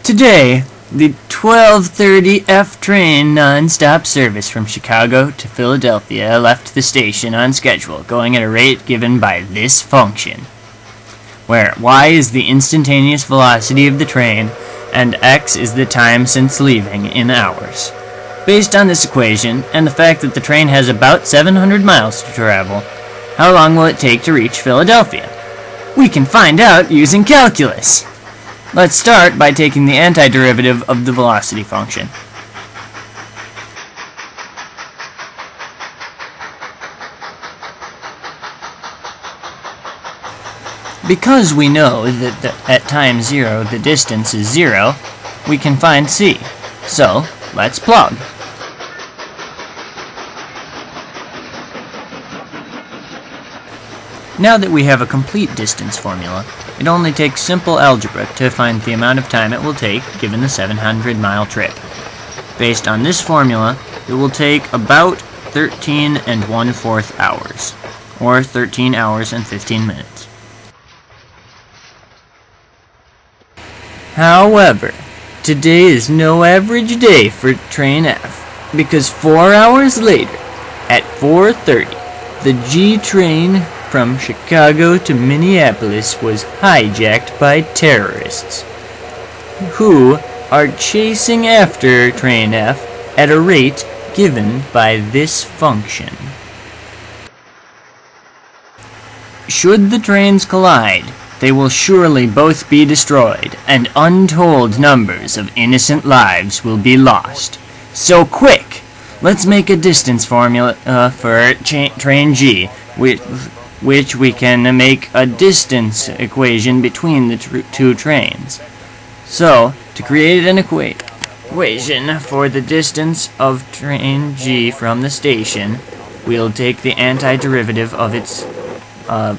Today, the 12:30 F train non-stop service from Chicago to Philadelphia left the station on schedule, going at a rate given by this function, where y is the instantaneous velocity of the train and x is the time since leaving in hours. Based on this equation, and the fact that the train has about 700 miles to travel, how long will it take to reach Philadelphia? We can find out using calculus. Let's start by taking the antiderivative of the velocity function. Because we know that at time 0 the distance is 0, we can find c. So, let's plug. Now that we have a complete distance formula, it only takes simple algebra to find the amount of time it will take given the 700-mile trip. Based on this formula, it will take about 13 1/4 hours, or 13 hours and 15 minutes. However, today is no average day for train F, because 4 hours later, at 4:30, the G train from Chicago to Minneapolis was hijacked by terrorists, who are chasing after train F at a rate given by this function. Should the trains collide, they will surely both be destroyed, and untold numbers of innocent lives will be lost. So quick! Let's make a distance formula for train G, which we can make a distance equation between the two trains. So, to create an equation for the distance of train G from the station, we'll take the antiderivative of its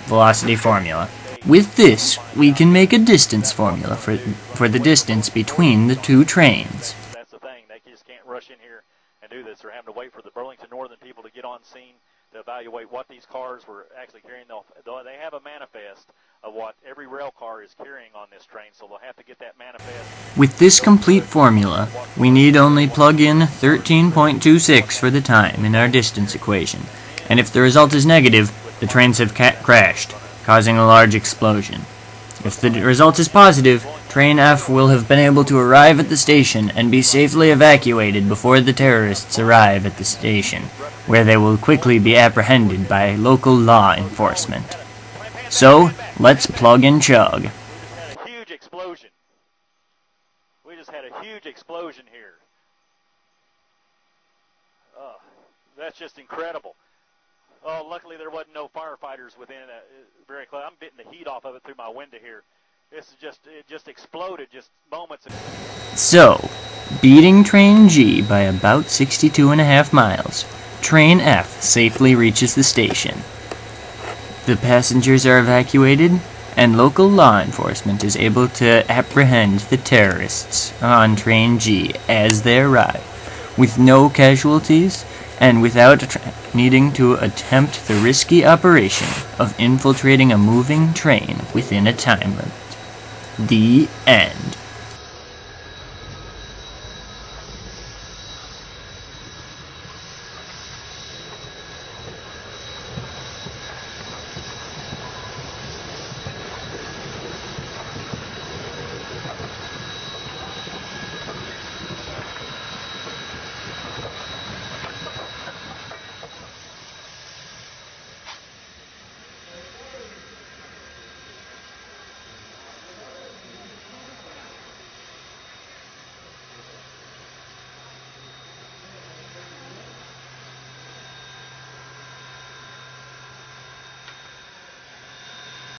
velocity formula. With this, we can make a distance formula for the distance between the two trains. That's the thing, they just can't rush in here and do this. They're having to wait for the Burlington Northern people to get on scene to evaluate what these cars were actually carrying. They have a manifest of what every rail car is carrying on this train, so they'll have to get that manifest. With this complete formula, we need only plug in 13.26 for the time in our distance equation, and if the result is negative, the trains have crashed, causing a large explosion. If the result is positive, train F will have been able to arrive at the station and be safely evacuated before the terrorists arrive at the station, where they will quickly be apprehended by local law enforcement. So, let's plug and chug. A huge explosion. We just had a huge explosion here. That's just incredible. Oh, luckily there wasn't no firefighters within very close. I'm getting the heat off of it through my window here. It just exploded just moments ago. So, beating train G by about 62.5 miles, train F safely reaches the station. The passengers are evacuated, and local law enforcement is able to apprehend the terrorists on train G as they arrive, with no casualties, and without needing to attempt the risky operation of infiltrating a moving train within a time limit. The end.